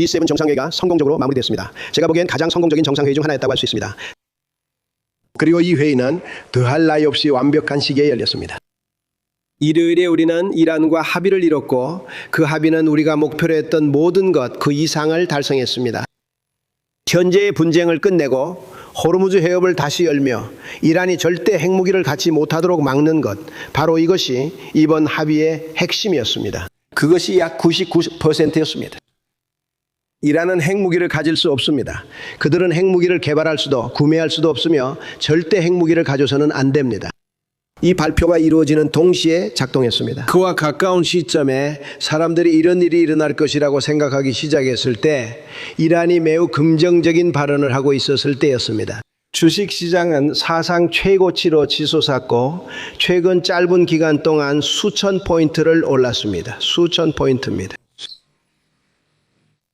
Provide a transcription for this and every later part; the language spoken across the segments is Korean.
G7 정상회의가 성공적으로 마무리됐습니다. 제가 보기엔 가장 성공적인 정상회의 중 하나였다고 할 수 있습니다. 그리고 이 회의는 더할 나위 없이 완벽한 시기에 열렸습니다. 일요일에 우리는 이란과 합의를 이뤘고 그 합의는 우리가 목표로 했던 모든 것 그 이상을 달성했습니다. 현재의 분쟁을 끝내고 호르무즈 해협을 다시 열며 이란이 절대 핵무기를 갖지 못하도록 막는 것, 바로 이것이 이번 합의의 핵심이었습니다. 그것이 약 99%였습니다. 이란은 핵무기를 가질 수 없습니다. 그들은 핵무기를 개발할 수도 구매할 수도 없으며 절대 핵무기를 가져서는 안 됩니다. 이 발표가 이루어지는 동시에 작동했습니다. 그와 가까운 시점에 사람들이 이런 일이 일어날 것이라고 생각하기 시작했을 때 이란이 매우 긍정적인 발언을 하고 있었을 때였습니다. 주식시장은 사상 최고치로 치솟았고 최근 짧은 기간 동안 수천 포인트를 올랐습니다. 수천 포인트입니다.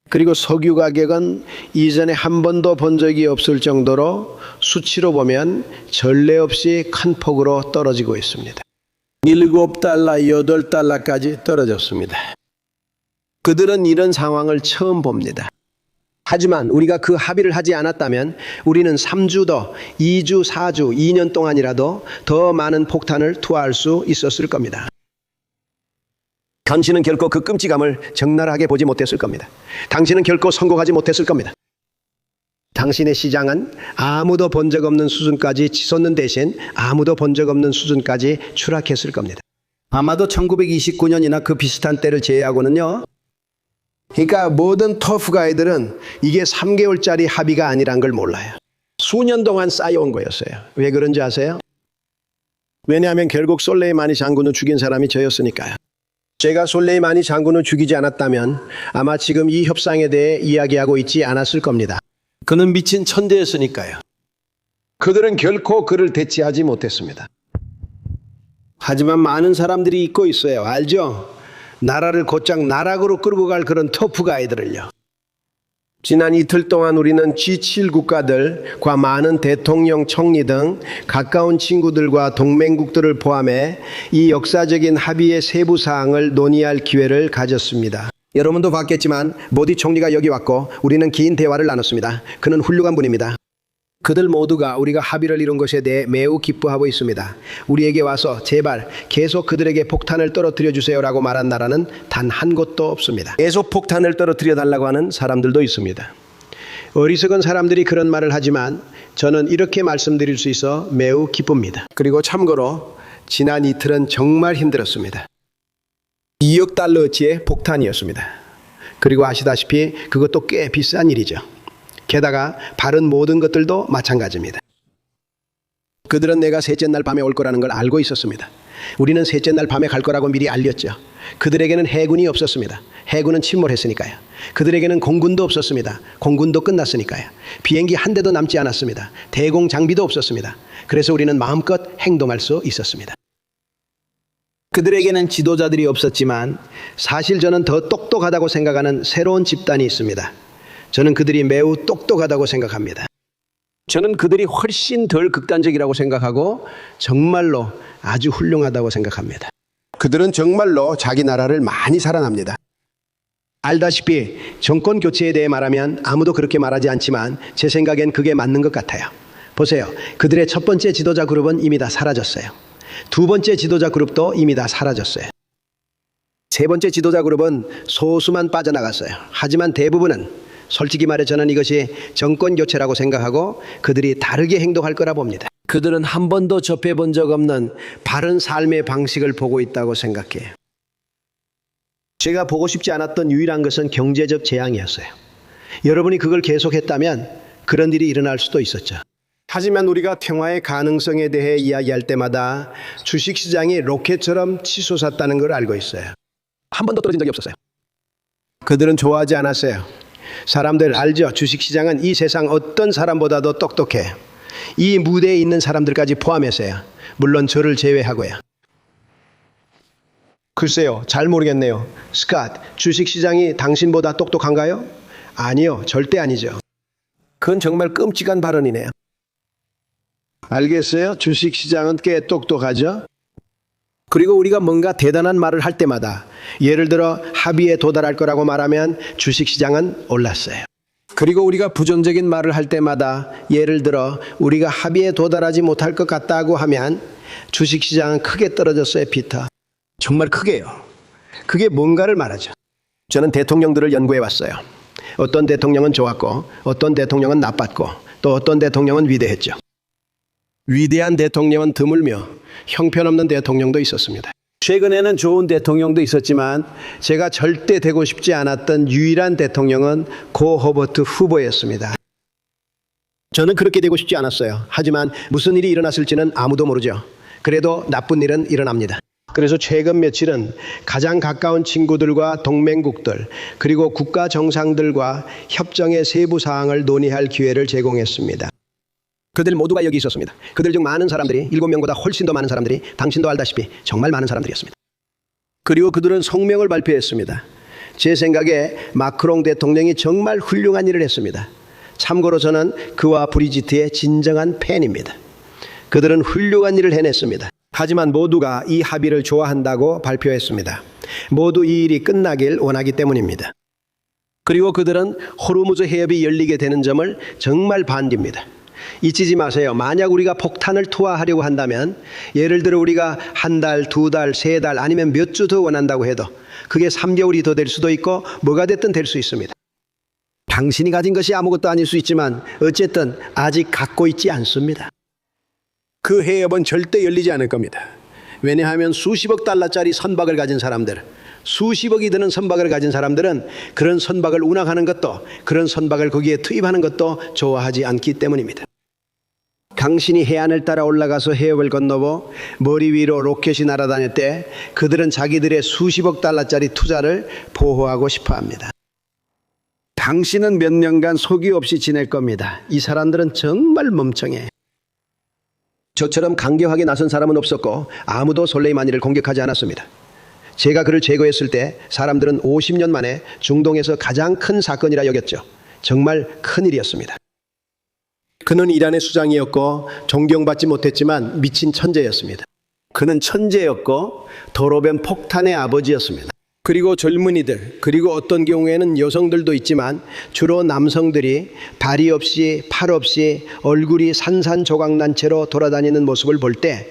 그리고 석유 가격은 이전에 한 번도 본 적이 없을 정도로 수치로 보면 전례 없이 큰 폭으로 떨어지고 있습니다. 7달러, 8달러까지 떨어졌습니다. 그들은 이런 상황을 처음 봅니다. 하지만 우리가 그 합의를 하지 않았다면 우리는 3주 더, 2주, 4주, 2년 동안이라도 더 많은 폭탄을 투하할 수 있었을 겁니다. 당신은 결코 그 끔찍함을 적나라하게 보지 못했을 겁니다. 당신은 결코 성공하지 못했을 겁니다. 당신의 시장은 아무도 본 적 없는 수준까지 치솟는 대신 아무도 본 적 없는 수준까지 추락했을 겁니다. 아마도 1929년이나 그 비슷한 때를 제외하고는요. 그러니까 모든 터프 가이들은 이게 3개월짜리 합의가 아니란 걸 몰라요. 수년 동안 쌓여온 거였어요. 왜 그런지 아세요? 왜냐하면 결국 솔레이마니 장군을 죽인 사람이 저였으니까요. 제가 솔레이마니 장군을 죽이지 않았다면 아마 지금 이 협상에 대해 이야기하고 있지 않았을 겁니다. 그는 미친 천재였으니까요. 그들은 결코 그를 대체하지 못했습니다. 하지만 많은 사람들이 잊고 있어요. 알죠? 나라를 곧장 나락으로 끌고 갈 그런 터프가 아이들을요. 지난 이틀 동안 우리는 G7 국가들과 많은 대통령, 총리 등 가까운 친구들과 동맹국들을 포함해 이 역사적인 합의의 세부 사항을 논의할 기회를 가졌습니다. 여러분도 봤겠지만 모디 총리가 여기 왔고 우리는 긴 대화를 나눴습니다. 그는 훌륭한 분입니다. 그들 모두가 우리가 합의를 이룬 것에 대해 매우 기뻐하고 있습니다. 우리에게 와서 제발 계속 그들에게 폭탄을 떨어뜨려 주세요라고 말한 나라는 단 한 곳도 없습니다. 계속 폭탄을 떨어뜨려 달라고 하는 사람들도 있습니다. 어리석은 사람들이 그런 말을 하지만 저는 이렇게 말씀드릴 수 있어 매우 기쁩니다. 그리고 참고로 지난 이틀은 정말 힘들었습니다. 2억 달러어치의 폭탄이었습니다. 그리고 아시다시피 그것도 꽤 비싼 일이죠. 게다가 바른 모든 것들도 마찬가지입니다. 그들은 내가 셋째 날 밤에 올 거라는 걸 알고 있었습니다. 우리는 셋째 날 밤에 갈 거라고 미리 알렸죠. 그들에게는 해군이 없었습니다. 해군은 침몰했으니까요. 그들에게는 공군도 없었습니다. 공군도 끝났으니까요. 비행기 한 대도 남지 않았습니다. 대공 장비도 없었습니다. 그래서 우리는 마음껏 행동할 수 있었습니다. 그들에게는 지도자들이 없었지만 사실 저는 더 똑똑하다고 생각하는 새로운 집단이 있습니다. 저는 그들이 매우 똑똑하다고 생각합니다. 저는 그들이 훨씬 덜 극단적이라고 생각하고 정말로 아주 훌륭하다고 생각합니다. 그들은 정말로 자기 나라를 많이 사랑합니다. 알다시피 정권 교체에 대해 말하면 아무도 그렇게 말하지 않지만 제 생각엔 그게 맞는 것 같아요. 보세요. 그들의 첫 번째 지도자 그룹은 이미 다 사라졌어요. 두 번째 지도자 그룹도 이미 다 사라졌어요. 세 번째 지도자 그룹은 소수만 빠져나갔어요. 하지만 대부분은 솔직히 말해 저는 이것이 정권 교체라고 생각하고 그들이 다르게 행동할 거라 봅니다. 그들은 한 번도 접해본 적 없는 바른 삶의 방식을 보고 있다고 생각해요. 제가 보고 싶지 않았던 유일한 것은 경제적 재앙이었어요. 여러분이 그걸 계속했다면 그런 일이 일어날 수도 있었죠. 하지만 우리가 평화의 가능성에 대해 이야기할 때마다 주식시장이 로켓처럼 치솟았다는 걸 알고 있어요. 한 번도 떨어진 적이 없었어요. 그들은 좋아하지 않았어요. 사람들 알죠? 주식시장은 이 세상 어떤 사람보다도 똑똑해. 이 무대에 있는 사람들까지 포함해서요. 물론 저를 제외하고요. 글쎄요, 잘 모르겠네요. 스캇, 주식시장이 당신보다 똑똑한가요? 아니요, 절대 아니죠. 그건 정말 끔찍한 발언이네요. 알겠어요? 주식시장은 꽤 똑똑하죠? 그리고 우리가 뭔가 대단한 말을 할 때마다 예를 들어 합의에 도달할 거라고 말하면 주식시장은 올랐어요. 그리고 우리가 부정적인 말을 할 때마다 예를 들어 우리가 합의에 도달하지 못할 것 같다고 하면 주식시장은 크게 떨어졌어요. 피터. 정말 크게요. 그게 뭔가를 말하죠. 저는 대통령들을 연구해 왔어요. 어떤 대통령은 좋았고 어떤 대통령은 나빴고 또 어떤 대통령은 위대했죠. 위대한 대통령은 드물며 형편없는 대통령도 있었습니다. 최근에는 좋은 대통령도 있었지만 제가 절대 되고 싶지 않았던 유일한 대통령은 고 허버트 후보였습니다. 저는 그렇게 되고 싶지 않았어요. 하지만 무슨 일이 일어났을지는 아무도 모르죠. 그래도 나쁜 일은 일어납니다. 그래서 최근 며칠은 가장 가까운 친구들과 동맹국들 그리고 국가 정상들과 협정의 세부 사항을 논의할 기회를 제공했습니다. 그들 모두가 여기 있었습니다. 그들 중 많은 사람들이 7명보다 훨씬 더 많은 사람들이 당신도 알다시피 정말 많은 사람들이었습니다. 그리고 그들은 성명을 발표했습니다. 제 생각에 마크롱 대통령이 정말 훌륭한 일을 했습니다. 참고로 저는 그와 브리지트의 진정한 팬입니다. 그들은 훌륭한 일을 해냈습니다. 하지만 모두가 이 합의를 좋아한다고 발표했습니다. 모두 이 일이 끝나길 원하기 때문입니다. 그리고 그들은 호르무즈 해협이 열리게 되는 점을 정말 반깁니다. 잊지 마세요. 만약 우리가 폭탄을 투하하려고 한다면 예를 들어 우리가 한 달, 두 달, 세 달 아니면 몇 주 더 원한다고 해도 그게 3개월이 더 될 수도 있고 뭐가 됐든 될 수 있습니다. 당신이 가진 것이 아무것도 아닐 수 있지만 어쨌든 아직 갖고 있지 않습니다. 그 해협은 절대 열리지 않을 겁니다. 왜냐하면 수십억 달러짜리 선박을 가진 사람들, 수십억이 드는 선박을 가진 사람들은 그런 선박을 운항하는 것도 그런 선박을 거기에 투입하는 것도 좋아하지 않기 때문입니다. 당신이 해안을 따라 올라가서 해협을 건너고 머리 위로 로켓이 날아다닐 때 그들은 자기들의 수십억 달러짜리 투자를 보호하고 싶어 합니다. 당신은 몇 년간 속이 없이 지낼 겁니다. 이 사람들은 정말 멍청해. 저처럼 강경하게 나선 사람은 없었고 아무도 솔레이마니를 공격하지 않았습니다. 제가 그를 제거했을 때 사람들은 50년 만에 중동에서 가장 큰 사건이라 여겼죠. 정말 큰일이었습니다. 그는 이란의 수장이었고 존경받지 못했지만 미친 천재였습니다. 그는 천재였고 도로변 폭탄의 아버지였습니다. 그리고 젊은이들, 그리고 어떤 경우에는 여성들도 있지만 주로 남성들이 다리 없이 팔 없이 얼굴이 산산조각난 채로 돌아다니는 모습을 볼 때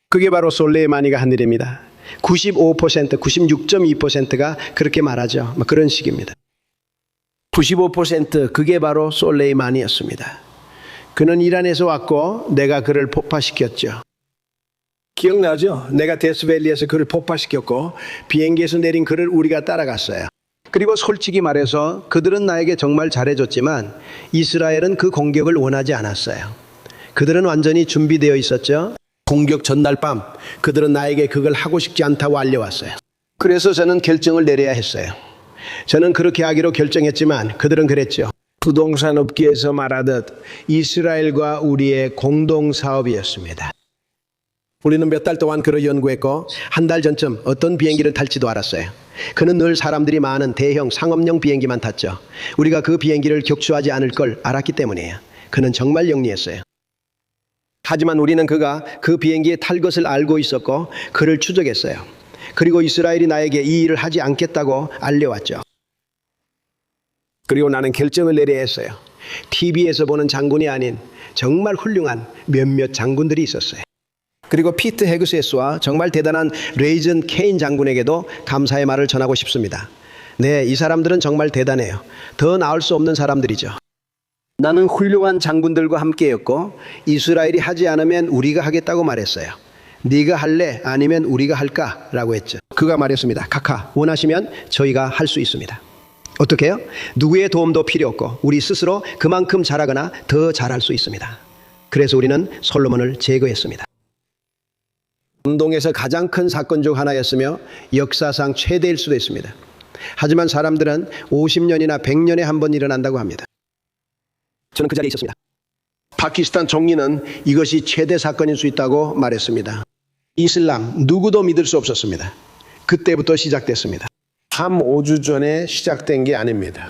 그게 바로 솔레이마니가 한 일입니다. 95%, 96.2%가 그렇게 말하죠. 그런 식입니다. 95% 그게 바로 솔레이마니였습니다. 그는 이란에서 왔고 내가 그를 폭파시켰죠. 기억나죠? 내가 데스밸리에서 그를 폭파시켰고 비행기에서 내린 그를 우리가 따라갔어요. 그리고 솔직히 말해서 그들은 나에게 정말 잘해줬지만 이스라엘은 그 공격을 원하지 않았어요. 그들은 완전히 준비되어 있었죠. 공격 전날 밤 그들은 나에게 그걸 하고 싶지 않다고 알려왔어요. 그래서 저는 결정을 내려야 했어요. 저는 그렇게 하기로 결정했지만 그들은 그랬죠. 부동산 업계에서 말하듯 이스라엘과 우리의 공동사업이었습니다. 우리는 몇 달 동안 그를 연구했고 한 달 전쯤 어떤 비행기를 탈지도 알았어요. 그는 늘 사람들이 많은 대형 상업용 비행기만 탔죠. 우리가 그 비행기를 격추하지 않을 걸 알았기 때문이에요. 그는 정말 영리했어요. 하지만 우리는 그가 그 비행기에 탈 것을 알고 있었고 그를 추적했어요. 그리고 이스라엘이 나에게 이 일을 하지 않겠다고 알려왔죠. 그리고 나는 결정을 내려야 했어요. TV에서 보는 장군이 아닌 정말 훌륭한 몇몇 장군들이 있었어요. 그리고 피트 헤그세스와 정말 대단한 레이전 케인 장군에게도 감사의 말을 전하고 싶습니다. 네, 이 사람들은 정말 대단해요. 더 나을 수 없는 사람들이죠. 나는 훌륭한 장군들과 함께였고 이스라엘이 하지 않으면 우리가 하겠다고 말했어요. 네가 할래? 아니면 우리가 할까? 라고 했죠. 그가 말했습니다. 카카, 원하시면 저희가 할 수 있습니다. 어떻게 해요? 누구의 도움도 필요 없고 우리 스스로 그만큼 잘하거나 더 잘할 수 있습니다. 그래서 우리는 솔로몬을 제거했습니다. 중동에서 가장 큰 사건 중 하나였으며 역사상 최대일 수도 있습니다. 하지만 사람들은 50년이나 100년에 한 번 일어난다고 합니다. 저는 그 자리에 있었습니다. 파키스탄 총리는 이것이 최대 사건일 수 있다고 말했습니다. 이슬람 누구도 믿을 수 없었습니다. 그때부터 시작됐습니다. 5주 전에 시작된 게 아닙니다.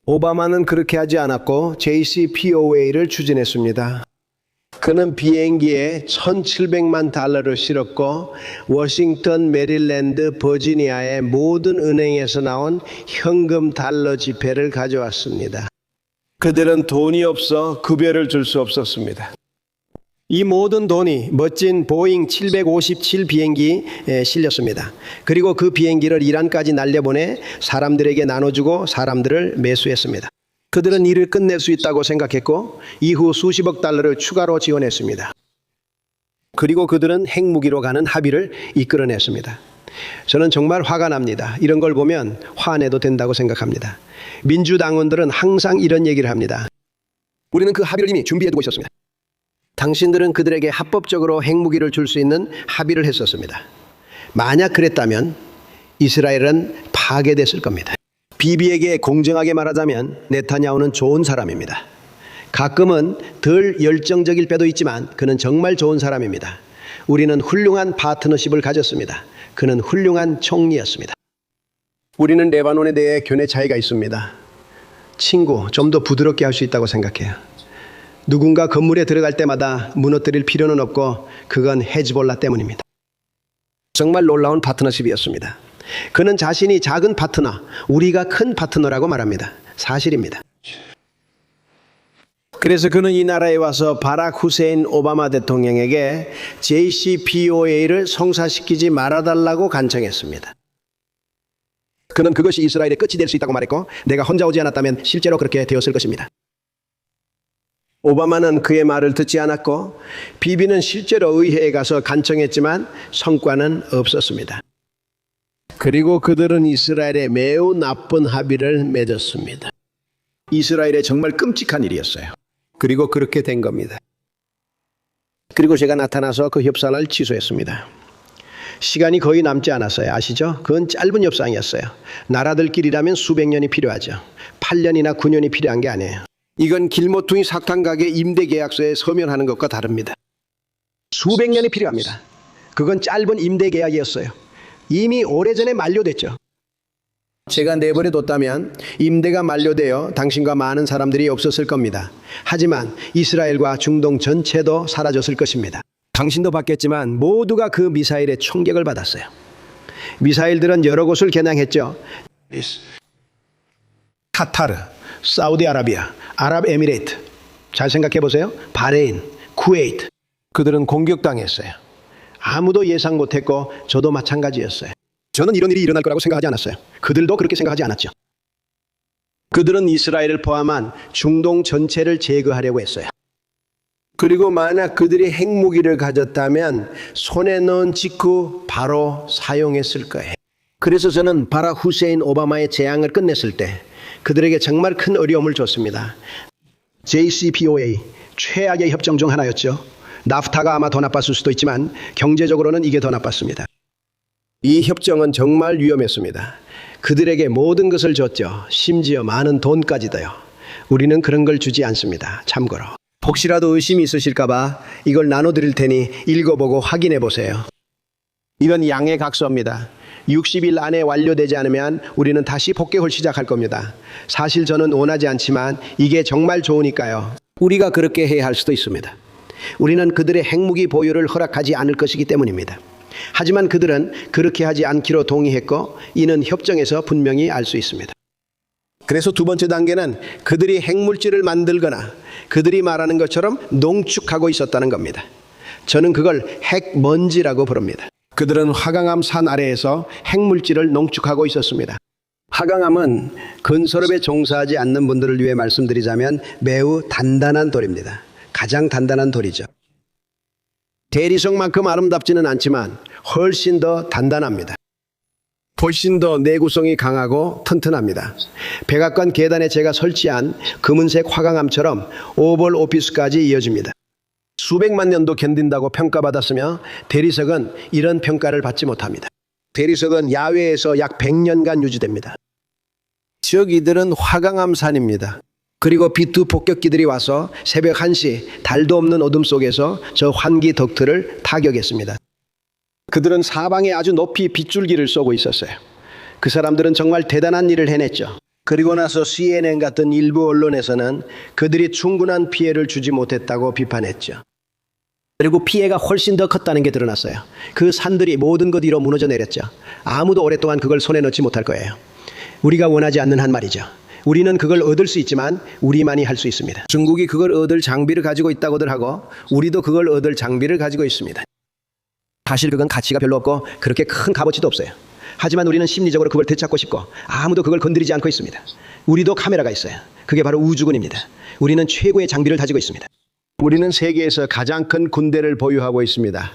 오바마는 그렇게 하지 않았고 JCPOA를 추진했습니다. 그는 비행기에 1,700만 달러를 실었고 워싱턴, 메릴랜드, 버지니아의 모든 은행에서 나온 현금 달러 지폐를 가져왔습니다. 그들은 돈이 없어 급여를 줄 수 없었습니다. 이 모든 돈이 멋진 보잉 757 비행기에 실렸습니다. 그리고 그 비행기를 이란까지 날려보내 사람들에게 나눠주고 사람들을 매수했습니다. 그들은 일을 끝낼 수 있다고 생각했고 이후 수십억 달러를 추가로 지원했습니다. 그리고 그들은 핵무기로 가는 합의를 이끌어냈습니다. 저는 정말 화가 납니다. 이런 걸 보면 화내도 된다고 생각합니다. 민주당원들은 항상 이런 얘기를 합니다. 우리는 그 합의를 이미 준비해두고 있었습니다. 당신들은 그들에게 합법적으로 핵무기를 줄 수 있는 합의를 했었습니다. 만약 그랬다면 이스라엘은 파괴됐을 겁니다. 비비에게 공정하게 말하자면 네타냐후는 좋은 사람입니다. 가끔은 덜 열정적일 때도 있지만 그는 정말 좋은 사람입니다. 우리는 훌륭한 파트너십을 가졌습니다. 그는 훌륭한 총리였습니다. 우리는 레바논에 대해 견해 차이가 있습니다. 친구, 좀 더 부드럽게 할 수 있다고 생각해요. 누군가 건물에 들어갈 때마다 무너뜨릴 필요는 없고 그건 헤즈볼라 때문입니다. 정말 놀라운 파트너십이었습니다. 그는 자신이 작은 파트너, 우리가 큰 파트너라고 말합니다. 사실입니다. 그래서 그는 이 나라에 와서 바락 후세인 오바마 대통령에게 JCPOA를 성사시키지 말아달라고 간청했습니다. 그는 그것이 이스라엘의 끝이 될 수 있다고 말했고 내가 혼자 오지 않았다면 실제로 그렇게 되었을 것입니다. 오바마는 그의 말을 듣지 않았고 비비는 실제로 의회에 가서 간청했지만 성과는 없었습니다. 그리고 그들은 이스라엘에 매우 나쁜 합의를 맺었습니다. 이스라엘에 정말 끔찍한 일이었어요. 그리고 그렇게 된 겁니다. 그리고 제가 나타나서 그 협상을 취소했습니다. 시간이 거의 남지 않았어요. 아시죠? 그건 짧은 협상이었어요. 나라들끼리라면 수백 년이 필요하죠. 8년이나 9년이 필요한 게 아니에요. 이건 길모퉁이 사탕가게 임대계약서에 서면하는 것과 다릅니다. 수백 년이 필요합니다. 그건 짧은 임대계약이었어요. 이미 오래전에 만료됐죠. 제가 내버려뒀다면 임대가 만료되어 당신과 많은 사람들이 없었을 겁니다. 하지만 이스라엘과 중동 전체도 사라졌을 것입니다. 당신도 받겠지만 모두가 그 미사일의 총격을 받았어요. 미사일들은 여러 곳을 겨냥했죠. 카타르, 사우디아라비아, 아랍에미레이트, 잘 생각해 보세요. 바레인, 쿠웨이트, 그들은 공격당했어요. 아무도 예상 못했고 저도 마찬가지였어요. 저는 이런 일이 일어날 거라고 생각하지 않았어요. 그들도 그렇게 생각하지 않았죠. 그들은 이스라엘을 포함한 중동 전체를 제거하려고 했어요. 그리고 만약 그들이 핵무기를 가졌다면 손에 넣은 직후 바로 사용했을 거예요. 그래서 저는 바락 후세인 오바마의 재앙을 끝냈을 때 그들에게 정말 큰 어려움을 줬습니다. JCPOA, 최악의 협정 중 하나였죠. 나프타가 아마 더 나빴을 수도 있지만 경제적으로는 이게 더 나빴습니다. 이 협정은 정말 위험했습니다. 그들에게 모든 것을 줬죠. 심지어 많은 돈까지도요. 우리는 그런 걸 주지 않습니다. 참고로. 혹시라도 의심이 있으실까 봐 이걸 나눠드릴 테니 읽어보고 확인해 보세요. 이건 양해 각서입니다. 60일 안에 완료되지 않으면 우리는 다시 폭격을 시작할 겁니다. 사실 저는 원하지 않지만 이게 정말 좋으니까요. 우리가 그렇게 해야 할 수도 있습니다. 우리는 그들의 핵무기 보유를 허락하지 않을 것이기 때문입니다. 하지만 그들은 그렇게 하지 않기로 동의했고 이는 협정에서 분명히 알 수 있습니다. 그래서 두 번째 단계는 그들이 핵물질을 만들거나 그들이 말하는 것처럼 농축하고 있었다는 겁니다. 저는 그걸 핵먼지라고 부릅니다. 그들은 화강암 산 아래에서 핵물질을 농축하고 있었습니다. 화강암은 건설업에 종사하지 않는 분들을 위해 말씀드리자면 매우 단단한 돌입니다. 가장 단단한 돌이죠. 대리석만큼 아름답지는 않지만 훨씬 더 단단합니다. 훨씬 더 내구성이 강하고 튼튼합니다. 백악관 계단에 제가 설치한 검은색 화강암처럼 오벌 오피스까지 이어집니다. 수백만 년도 견딘다고 평가받았으며 대리석은 이런 평가를 받지 못합니다. 대리석은 야외에서 약 100년간 유지됩니다. 즉 이들은 화강암산입니다. 그리고 B2 폭격기들이 와서 새벽 1시 달도 없는 어둠 속에서 저 환기 덕트를 타격했습니다. 그들은 사방에 아주 높이 빗줄기를 쏘고 있었어요. 그 사람들은 정말 대단한 일을 해냈죠. 그리고 나서 CNN 같은 일부 언론에서는 그들이 충분한 피해를 주지 못했다고 비판했죠. 그리고 피해가 훨씬 더 컸다는 게 드러났어요. 그 산들이 모든 것 위로 무너져 내렸죠. 아무도 오랫동안 그걸 손에 넣지 못할 거예요. 우리가 원하지 않는 한 말이죠. 우리는 그걸 얻을 수 있지만 우리만이 할 수 있습니다. 중국이 그걸 얻을 장비를 가지고 있다고들 하고 우리도 그걸 얻을 장비를 가지고 있습니다. 사실 그건 가치가 별로 없고 그렇게 큰 값어치도 없어요. 하지만 우리는 심리적으로 그걸 되찾고 싶고 아무도 그걸 건드리지 않고 있습니다. 우리도 카메라가 있어요. 그게 바로 우주군입니다. 우리는 최고의 장비를 가지고 있습니다. 우리는 세계에서 가장 큰 군대를 보유하고 있습니다.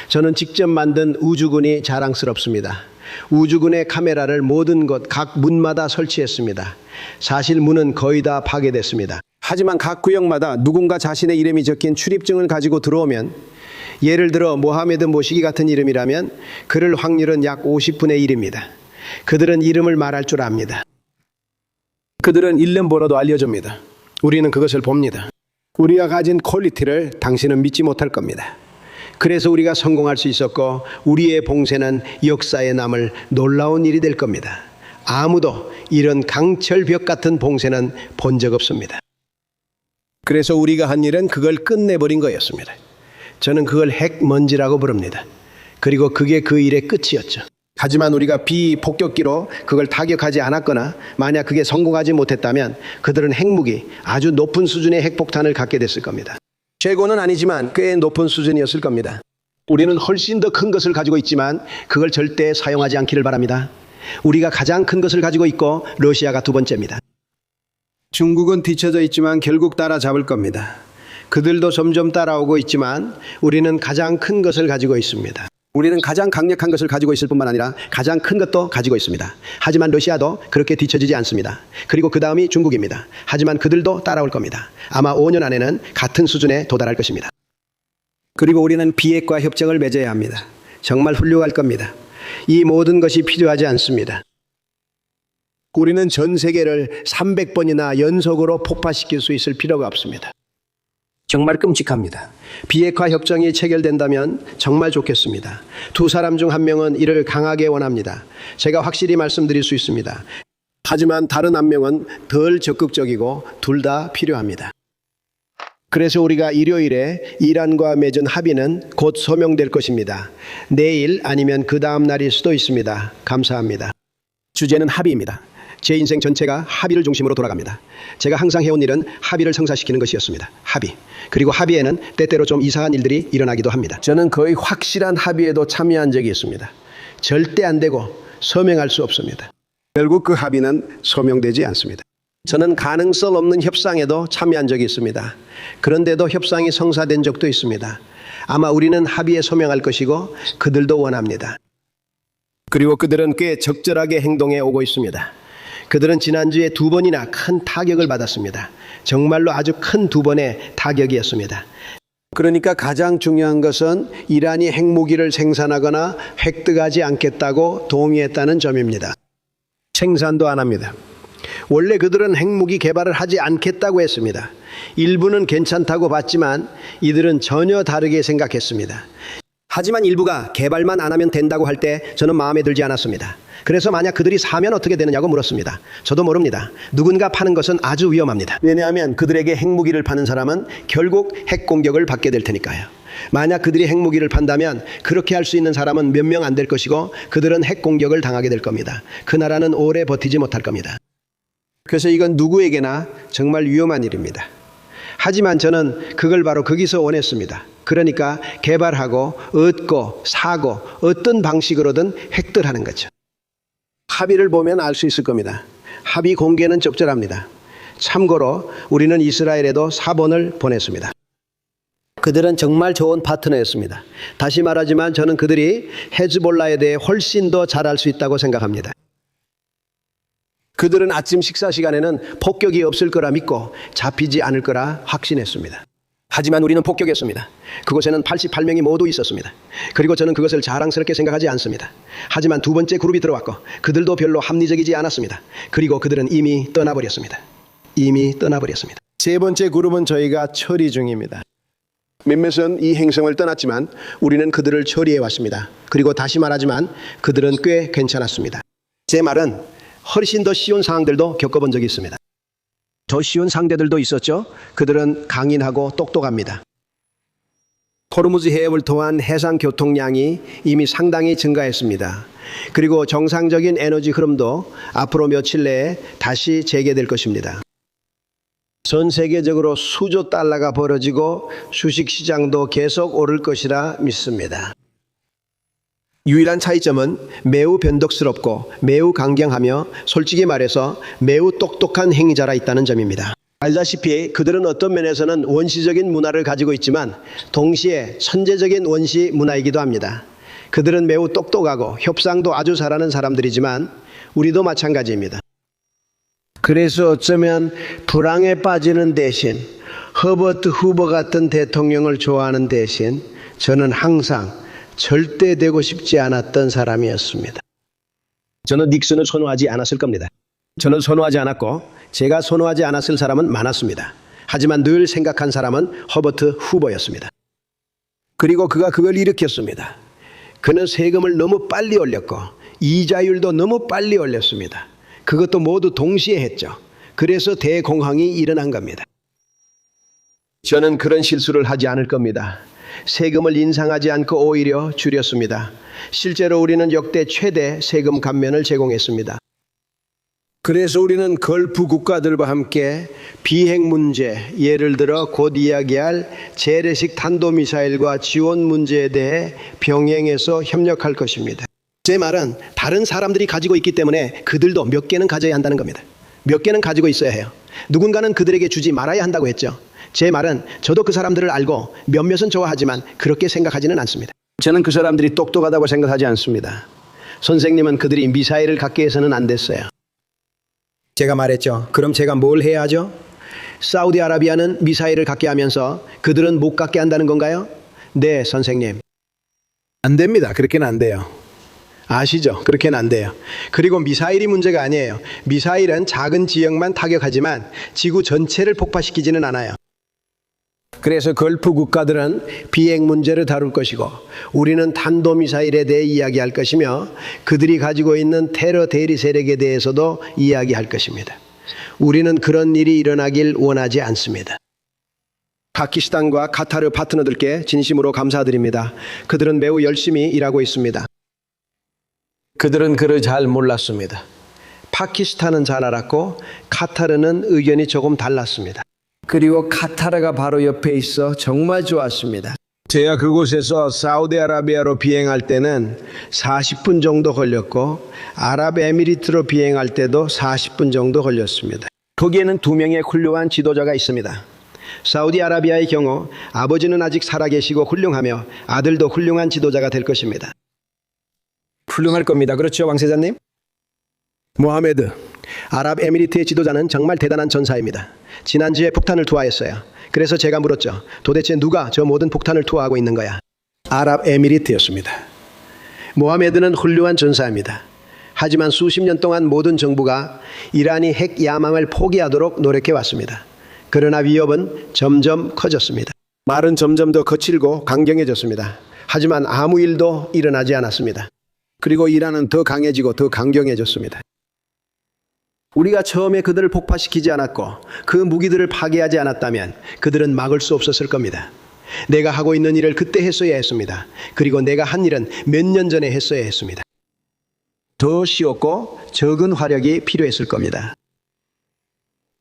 저는 직접 만든 우주군이 자랑스럽습니다. 우주군의 카메라를 모든 곳, 각 문마다 설치했습니다. 사실 문은 거의 다 파괴됐습니다. 하지만 각 구역마다 누군가 자신의 이름이 적힌 출입증을 가지고 들어오면, 예를 들어 모하메드 모시기 같은 이름이라면 그럴 확률은 약 50분의 1입니다. 그들은 이름을 말할 줄 압니다. 그들은 이름 번호도 알려줍니다. 우리는 그것을 봅니다. 우리가 가진 퀄리티를 당신은 믿지 못할 겁니다. 그래서 우리가 성공할 수 있었고 우리의 봉쇄는 역사에 남을 놀라운 일이 될 겁니다. 아무도 이런 강철벽 같은 봉쇄는 본 적 없습니다. 그래서 우리가 한 일은 그걸 끝내버린 거였습니다. 저는 그걸 핵먼지라고 부릅니다. 그리고 그게 그 일의 끝이었죠. 하지만 우리가 비폭격기로 그걸 타격하지 않았거나 만약 그게 성공하지 못했다면 그들은 핵무기, 아주 높은 수준의 핵폭탄을 갖게 됐을 겁니다. 최고는 아니지만 꽤 높은 수준이었을 겁니다. 우리는 훨씬 더 큰 것을 가지고 있지만 그걸 절대 사용하지 않기를 바랍니다. 우리가 가장 큰 것을 가지고 있고 러시아가 두 번째입니다. 중국은 뒤쳐져 있지만 결국 따라잡을 겁니다. 그들도 점점 따라오고 있지만 우리는 가장 큰 것을 가지고 있습니다. 우리는 가장 강력한 것을 가지고 있을 뿐만 아니라 가장 큰 것도 가지고 있습니다. 하지만 러시아도 그렇게 뒤처지지 않습니다. 그리고 그 다음이 중국입니다. 하지만 그들도 따라올 겁니다. 아마 5년 안에는 같은 수준에 도달할 것입니다. 그리고 우리는 비핵화 협정을 맺어야 합니다. 정말 훌륭할 겁니다. 이 모든 것이 필요하지 않습니다. 우리는 전 세계를 300번이나 연속으로 폭파시킬 수 있을 필요가 없습니다. 정말 끔찍합니다. 비핵화 협정이 체결된다면 정말 좋겠습니다. 두 사람 중 한 명은 이를 강하게 원합니다. 제가 확실히 말씀드릴 수 있습니다. 하지만 다른 한 명은 덜 적극적이고 둘 다 필요합니다. 그래서 우리가 일요일에 이란과 맺은 합의는 곧 소명될 것입니다. 내일 아니면 그 다음 날일 수도 있습니다. 감사합니다. 주제는 합의입니다. 제 인생 전체가 합의를 중심으로 돌아갑니다. 제가 항상 해온 일은 합의를 성사시키는 것이었습니다. 합의. 그리고 합의에는 때때로 좀 이상한 일들이 일어나기도 합니다. 저는 거의 확실한 합의에도 참여한 적이 있습니다. 절대 안 되고 서명할 수 없습니다. 결국 그 합의는 소명되지 않습니다. 저는 가능성 없는 협상에도 참여한 적이 있습니다. 그런데도 협상이 성사된 적도 있습니다. 아마 우리는 합의에 소명할 것이고 그들도 원합니다. 그리고 그들은 꽤 적절하게 행동해 오고 있습니다. 그들은 지난주에 2번이나 큰 타격을 받았습니다. 정말로 아주 큰 2번의 타격이었습니다. 그러니까 가장 중요한 것은 이란이 핵무기를 생산하거나 획득하지 않겠다고 동의했다는 점입니다. 생산도 안 합니다. 원래 그들은 핵무기 개발을 하지 않겠다고 했습니다. 일부는 괜찮다고 봤지만 이들은 전혀 다르게 생각했습니다. 하지만 일부가 개발만 안 하면 된다고 할 때 저는 마음에 들지 않았습니다. 그래서 만약 그들이 사면 어떻게 되느냐고 물었습니다. 저도 모릅니다. 누군가 파는 것은 아주 위험합니다. 왜냐하면 그들에게 핵무기를 파는 사람은 결국 핵공격을 받게 될 테니까요. 만약 그들이 핵무기를 판다면 그렇게 할 수 있는 사람은 몇 명 안 될 것이고 그들은 핵공격을 당하게 될 겁니다. 그 나라는 오래 버티지 못할 겁니다. 그래서 이건 누구에게나 정말 위험한 일입니다. 하지만 저는 그걸 바로 거기서 원했습니다. 그러니까 개발하고 얻고 사고 어떤 방식으로든 획득하는 거죠. 합의를 보면 알 수 있을 겁니다. 합의 공개는 적절합니다. 참고로 우리는 이스라엘에도 4번을 보냈습니다. 그들은 정말 좋은 파트너였습니다. 다시 말하지만 저는 그들이 헤즈볼라에 대해 훨씬 더 잘할 수 있다고 생각합니다. 그들은 아침 식사 시간에는 폭격이 없을 거라 믿고 잡히지 않을 거라 확신했습니다. 하지만 우리는 폭격했습니다. 그곳에는 88명이 모두 있었습니다. 그리고 저는 그것을 자랑스럽게 생각하지 않습니다. 하지만 두 번째 그룹이 들어왔고 그들도 별로 합리적이지 않았습니다. 그리고 그들은 이미 떠나버렸습니다. 세 번째 그룹은 저희가 처리 중입니다. 몇몇은 이 행성을 떠났지만 우리는 그들을 처리해 왔습니다. 그리고 다시 말하지만 그들은 꽤 괜찮았습니다. 제 말은 훨씬 더 쉬운 상황들도 겪어본 적이 있습니다. 더 쉬운 상대들도 있었죠. 그들은 강인하고 똑똑합니다. 호르무즈 해협을 통한 해상 교통량이 이미 상당히 증가했습니다. 그리고 정상적인 에너지 흐름도 앞으로 며칠 내에 다시 재개될 것입니다. 전 세계적으로 수조 달러가 벌어지고 주식시장도 계속 오를 것이라 믿습니다. 유일한 차이점은 매우 변덕스럽고 매우 강경하며 솔직히 말해서 매우 똑똑한 행위자라 있다는 점입니다. 알다시피 그들은 어떤 면에서는 원시적인 문화를 가지고 있지만 동시에 천재적인 원시 문화이기도 합니다. 그들은 매우 똑똑하고 협상도 아주 잘하는 사람들이지만 우리도 마찬가지입니다. 그래서 어쩌면 불황에 빠지는 대신 허버트 후보 같은 대통령을 좋아하는 대신 저는 항상 절대 되고 싶지 않았던 사람이었습니다. 저는 닉슨을 선호하지 않았을 겁니다. 저는 선호하지 않았고 제가 선호하지 않았을 사람은 많았습니다. 하지만 늘 생각한 사람은 허버트 후보였습니다. 그리고 그가 그걸 일으켰습니다. 그는 세금을 너무 빨리 올렸고 이자율도 너무 빨리 올렸습니다. 그것도 모두 동시에 했죠. 그래서 대공황이 일어난 겁니다. 저는 그런 실수를 하지 않을 겁니다. 세금을 인상하지 않고 오히려 줄였습니다. 실제로 우리는 역대 최대 세금 감면을 제공했습니다. 그래서 우리는 걸프 국가들과 함께 비핵 문제, 예를 들어 곧 이야기할 재래식 탄도미사일과 지원 문제에 대해 병행해서 협력할 것입니다. 제 말은 다른 사람들이 가지고 있기 때문에 그들도 몇 개는 가져야 한다는 겁니다. 몇 개는 가지고 있어야 해요. 누군가는 그들에게 주지 말아야 한다고 했죠. 제 말은 저도 그 사람들을 알고 몇몇은 좋아하지만 그렇게 생각하지는 않습니다. 저는 그 사람들이 똑똑하다고 생각하지 않습니다. 선생님은 그들이 미사일을 갖게 해서는 안 됐어요. 제가 말했죠. 그럼 제가 뭘 해야 하죠? 사우디아라비아는 미사일을 갖게 하면서 그들은 못 갖게 한다는 건가요? 네, 선생님. 안 됩니다. 그렇게는 안 돼요. 아시죠? 그렇게는 안 돼요. 그리고 미사일이 문제가 아니에요. 미사일은 작은 지역만 타격하지만 지구 전체를 폭파시키지는 않아요. 그래서 걸프 국가들은 비핵 문제를 다룰 것이고 우리는 탄도미사일에 대해 이야기할 것이며 그들이 가지고 있는 테러 대리 세력에 대해서도 이야기할 것입니다. 우리는 그런 일이 일어나길 원하지 않습니다. 파키스탄과 카타르 파트너들께 진심으로 감사드립니다. 그들은 매우 열심히 일하고 있습니다. 그들은 그를 잘 몰랐습니다. 파키스탄은 잘 알았고 카타르는 의견이 조금 달랐습니다. 그리고 카타르가 바로 옆에 있어 정말 좋았습니다. 제가 그곳에서 사우디아라비아로 비행할 때는 40분 정도 걸렸고 아랍에미리트로 비행할 때도 40분 정도 걸렸습니다. 거기에는 2명의 훌륭한 지도자가 있습니다. 사우디아라비아의 경우 아버지는 아직 살아계시고 훌륭하며 아들도 훌륭한 지도자가 될 것입니다. 훌륭할 겁니다. 그렇죠, 왕세자님? 모하메드, 아랍에미리트의 지도자는 정말 대단한 전사입니다. 지난주에 폭탄을 투하했어요. 그래서 제가 물었죠. 도대체 누가 저 모든 폭탄을 투하하고 있는 거야? 아랍에미리트였습니다. 모하메드는 훌륭한 전사입니다. 하지만 수십 년 동안 모든 정부가 이란이 핵 야망을 포기하도록 노력해 왔습니다. 그러나 위협은 점점 커졌습니다. 말은 점점 더 거칠고 강경해졌습니다. 하지만 아무 일도 일어나지 않았습니다. 그리고 이란은 더 강해지고 더 강경해졌습니다. 우리가 처음에 그들을 폭파시키지 않았고 그 무기들을 파괴하지 않았다면 그들은 막을 수 없었을 겁니다. 내가 하고 있는 일을 그때 했어야 했습니다. 그리고 내가 한 일은 몇 년 전에 했어야 했습니다. 더 쉬웠고 적은 화력이 필요했을 겁니다.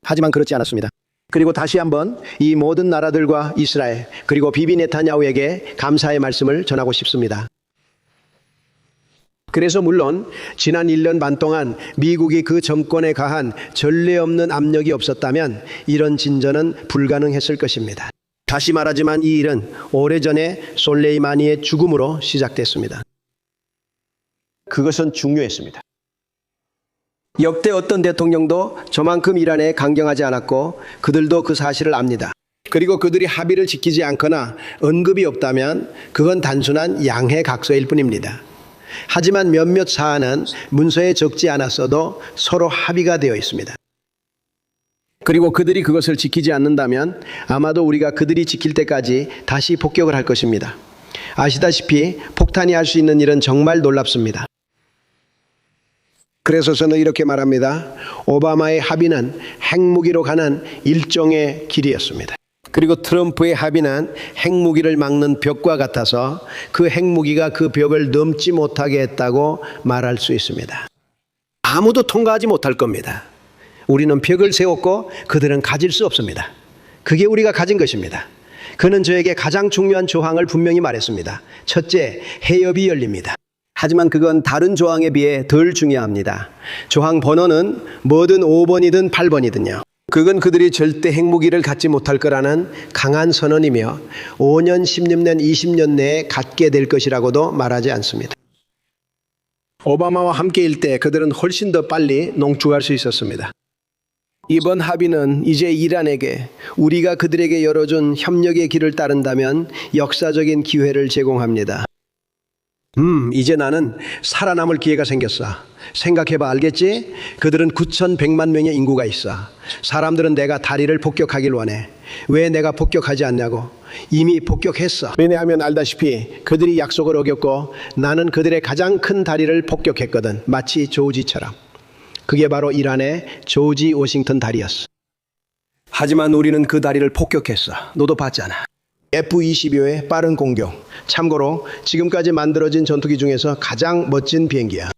하지만 그렇지 않았습니다. 그리고 다시 한번 이 모든 나라들과 이스라엘 그리고 비비 네타냐후에게 감사의 말씀을 전하고 싶습니다. 그래서 물론 지난 1년 반 동안 미국이 그 정권에 가한 전례 없는 압력이 없었다면 이런 진전은 불가능했을 것입니다. 다시 말하지만 이 일은 오래전에 솔레이마니의 죽음으로 시작됐습니다. 그것은 중요했습니다. 역대 어떤 대통령도 저만큼 이란에 강경하지 않았고 그들도 그 사실을 압니다. 그리고 그들이 합의를 지키지 않거나 언급이 없다면 그건 단순한 양해각서일 뿐입니다. 하지만 몇몇 사안은 문서에 적지 않았어도 서로 합의가 되어 있습니다. 그리고 그들이 그것을 지키지 않는다면 아마도 우리가 그들이 지킬 때까지 다시 폭격을 할 것입니다. 아시다시피 폭탄이 할 수 있는 일은 정말 놀랍습니다. 그래서 저는 이렇게 말합니다. 오바마의 합의는 핵무기로 가는 일종의 길이었습니다. 그리고 트럼프의 합의는 핵무기를 막는 벽과 같아서 그 핵무기가 그 벽을 넘지 못하게 했다고 말할 수 있습니다. 아무도 통과하지 못할 겁니다. 우리는 벽을 세웠고 그들은 가질 수 없습니다. 그게 우리가 가진 것입니다. 그는 저에게 가장 중요한 조항을 분명히 말했습니다. 첫째, 해협이 열립니다. 하지만 그건 다른 조항에 비해 덜 중요합니다. 조항 번호는 뭐든 5번이든 8번이든요. 그건 그들이 절대 핵무기를 갖지 못할 거라는 강한 선언이며 5년, 10년, 20년 내에 갖게 될 것이라고도 말하지 않습니다. 오바마와 함께일 때 그들은 훨씬 더 빨리 농축할 수 있었습니다. 이번 합의는 이제 이란에게 우리가 그들에게 열어준 협력의 길을 따른다면 역사적인 기회를 제공합니다. 이제 나는 살아남을 기회가 생겼어. 생각해봐, 알겠지? 그들은 9,100만 명의 인구가 있어. 사람들은 내가 다리를 폭격하길 원해. 왜 내가 폭격하지 않냐고. 이미 폭격했어. 왜냐하면 알다시피 그들이 약속을 어겼고 나는 그들의 가장 큰 다리를 폭격했거든. 마치 조지처럼. 그게 바로 이란의 조지 워싱턴 다리였어. 하지만 우리는 그 다리를 폭격했어. 너도 봤잖아. F-22의 빠른 공격. 참고로 지금까지 만들어진 전투기 중에서 가장 멋진 비행기야.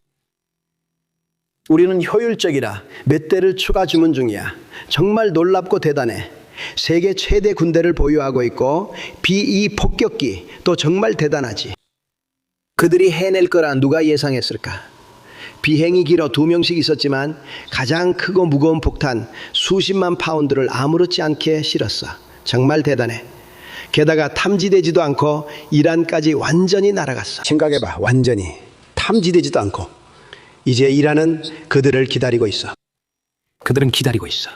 우리는 효율적이라 몇 대를 추가 주문 중이야. 정말 놀랍고 대단해. 세계 최대 군대를 보유하고 있고 B-2 폭격기 또 정말 대단하지. 그들이 해낼 거라 누가 예상했을까? 비행이 길어 2명씩 있었지만 가장 크고 무거운 폭탄 수십만 파운드를 아무렇지 않게 실었어. 정말 대단해. 게다가 탐지되지도 않고 이란까지 완전히 날아갔어. 생각해봐. 완전히 탐지되지도 않고. 이제 이란은 그들을 기다리고 있어. 그들은 기다리고 있어.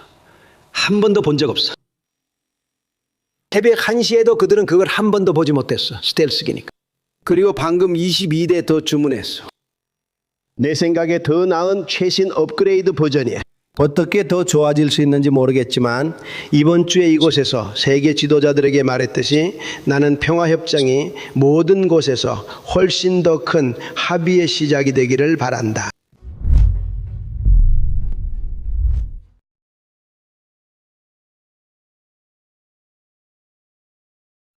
한 번도 본 적 없어. 새벽 1시에도 그들은 그걸 한 번도 보지 못했어. 스텔스기니까. 그리고 방금 22대 더 주문했어. 내 생각에 더 나은 최신 업그레이드 버전이야. 어떻게 더 좋아질 수 있는지 모르겠지만 이번 주에 이곳에서 세계 지도자들에게 말했듯이 나는 평화협정이 모든 곳에서 훨씬 더 큰 합의의 시작이 되기를 바란다.